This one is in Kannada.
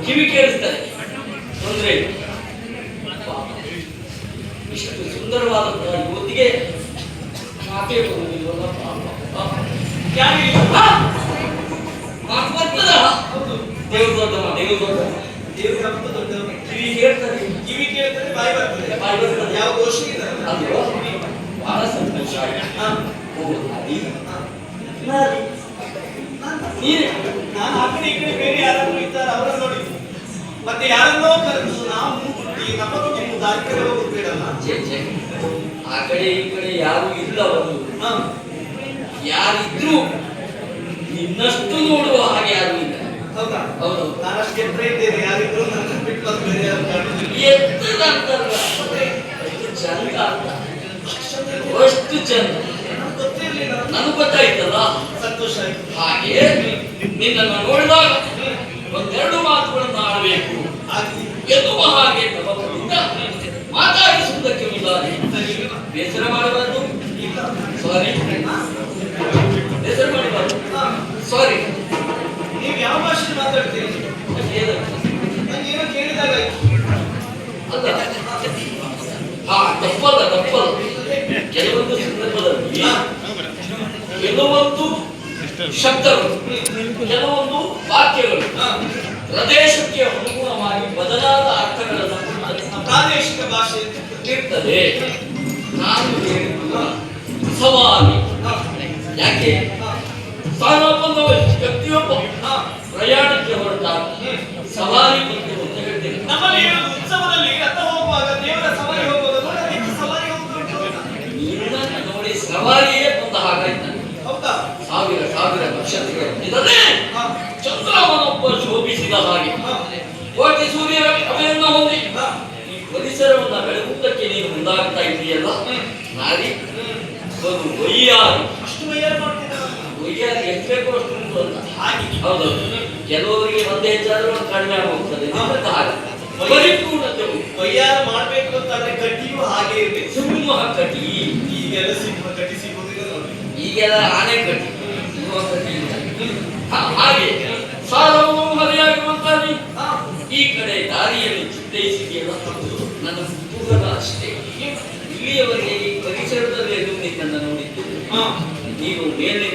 ಕಿವಿ ಕೇಳಿಸ್ತಾರೆ, ತೊಂದರೆ ಇಷ್ಟು ಸುಂದರವಾದಂತಹ ಯುವತಿಗೆ ಮಾತೇ ಬರುವುದಿಲ್ಲ. ಕಿವಿ ಕೇಳ್ತಾರೆ, ಕಿವಿ ಕೇಳ್ತಾರೆ, ಬಾಯಿ ಬರ್ತದೆ, ಬಾಯಿ ಬರ್ತದೆ. ಯಾವ ದೋಷ ಇಲ್ಲ ಅಲ್ವಾ? ಬಹಳ ಸಂತೋಷ. ನಾನು ಆ ಕಡೆ ಈ ಕಡೆ ಬೇರೆ ಯಾರಾದ್ರೂ ಇದ್ದಾರೆ ಅವರನ್ನು ನೋಡಿ ಮತ್ತೆ ಯಾರನ್ನೋ ಕರೆದು ನಾವು ನಮ್ಮ ಬಗ್ಗೆ ದಾರಿ ಕಡೆ ಹೋಗೋದು ಬೇಡಲ್ಲ. ಆ ಕಡೆ ಈ ಕಡೆ ಯಾರು ಇಲ್ಲ, ಒಂದು ಯಾರಿದ್ರು ನಿನ್ನಷ್ಟು ನೋಡುವ ಹಾಗೆ ಯಾರು ಇಲ್ಲ. ಹೌದಾ? ಹೌದು. ನಾನಷ್ಟು ಎತ್ತರ ಇದ್ದೇನೆ, ಯಾರಿದ್ರು ನನ್ನ ಬಿಟ್ಟು ಅದು ಬೇರೆ ಎತ್ತದ ಅಂತಾರಲ್ಲ, ಎಷ್ಟು ಚಂದ ಅಂತ, ಅಷ್ಟು ಚಂದ ಗೊತ್ತಿರ್ಲಿಲ್ಲ. ನನಗೆ ಗೊತ್ತಾಯ್ತಲ್ಲ, ಸಂತೋಷ ಆಯ್ತು. ಹಾಗೆ ನಿನ್ನನ್ನು ನೋಡಿದಾಗ ಒಂದೆರಡು ಮಾತುಗಳನ್ನು ಆಡಬೇಕು ಎನ್ನುವ ಹಾಗೆ ತಪದಿಂದ ಮಾತಾಡಿಸುವುದಕ್ಕೆ ಮುಂದಾಗಿ ಬೇಸರ ಮಾಡಬಾರದು. ಸಾರಿ, ಬೇಸರ ಮಾಡಬಾರದು. ಸಾರಿ. ನೀವು ಯಾವ ಭಾಷೆ ಮಾತಾಡ್ತೀರಿ? ನಂಗೇನೋ ಕೇಳಿದಾಗ ಅಲ್ಲ, ತಪ್ಪಲ್ಲ ತಪ್ಪಲ್ಲ. ಕೆಲವೊಂದು ಸಂದರ್ಭದಲ್ಲಿ ಕೆಲವೊಂದು ಶಬ್ದಗಳು, ಕೆಲವೊಂದು ವಾಕ್ಯಗಳು ಪ್ರದೇಶಕ್ಕೆ ಅನುಗುಣವಾಗಿ ಬದಲಾದ ಅರ್ಥಗಳನ್ನು ಪ್ರಾದೇಶಿಕ ಭಾಷೆ ಇರ್ತದೆ. ನಾನು ಹೇಳಿದ್ದು ಸವಾರಿ. ಯಾಕೆ ಸಾನಪ್ಪನ ವ್ಯಕ್ತಿಯೊಬ್ಬ ಪ್ರಯಾಣಕ್ಕೆ ಹೊರಟಾಗ ಸವಾರಿ ಬಗ್ಗೆ ಅಂತ ಹೇಳ್ತೇನೆ. ನಮ್ಮಲ್ಲಿ ಉತ್ಸವದಲ್ಲಿ ರಥ ಹೋಗುವಾಗ ದೇವರ ಸವಾರಿ ಹೋಗುವಾಗ ಸವಾರಿ ಹೋಗ್ತಾರೆ ನೋಡಿ, ಸವಾರಿಯೇ ಬಂದ ಹಾಗಾಯ್ತು. ಹೌದಾ? ಸಾವಿರ ಸಾವಿರ ನಕ್ಷತ್ರಗಳು ಇದನ್ನೇ ಚಂದ್ರಮನೊಬ್ಬ ಶೋಭಿಸಿದ ಹಾಗೆ ಕೋಟಿ ಸೂರ್ಯ ಅವೆಯನ್ನು ಹೊಂದಿ ಈ ಪರಿಸರವನ್ನ ಬೆಳಗುವುದಕ್ಕೆ ನೀನು ಮುಂದಾಗ್ತಾ ಇದೆಯಲ್ಲ ನಾರಿ, ಒಂದು ಒಯ್ಯಾರಿ. ಅಷ್ಟು ಒಯ್ಯಾರಿ ಮಾಡ್ತಿದ್ದಾರೆ. ಒಯ್ಯಾರಿ ಎಷ್ಟು ಬೇಕೋ ಅಷ್ಟು ಉಂಟು ಅಂತ. ಹಾಗೆ ಹೌದೌದು. ಕೆಲವರಿಗೆ ಒಂದೇ ಹೆಚ್ಚಾದ್ರೂ ಒಂದು ಕಡಿಮೆ ಆಗೋಗ್ತದೆ. ಹಾಗೆ ಪರಿಪೂರ್ಣತೆ ಒಯ್ಯಾರ ಮಾಡ್ಬೇಕು ಅಂತಂದ್ರೆ ಕಟ್ಟಿಯೂ ಹಾಗೆ ಇರ್ಬೇಕು. ಸಿಂಹ ಕಟ್ಟಿ, ಈಗೆಲ್ಲ ಸಿಂಹ ಕಟ್ಟಿ ಸಿಗೋದಿಲ್ಲ ನೋಡಿ, ಈಗೆಲ್ಲ ಆನೆ ಕಟ್ಟಿ, ಸಿಂಹ ಕಟ್ಟಿ ಇಲ್ಲ. ಹಾಗೆ ಸಾರವನ್ನು ಮರೆಯಾಗುವಂತಾಗಿ ಈ ಕಡೆ ದಾರಿಯಲ್ಲಿ ಚಿತ್ತೈಸಿದೆಯಲ್ಲ, ನನ್ನ ಕುತೂಹಲ ಅಷ್ಟೇ. ಇಲ್ಲಿಯವರೆಗೆ ಈ ಪರಿಸರದಲ್ಲಿ ನಿನ್ನನ್ನು ನೋಡಿದ್ದು, ನೀನು ಮೇಲೆ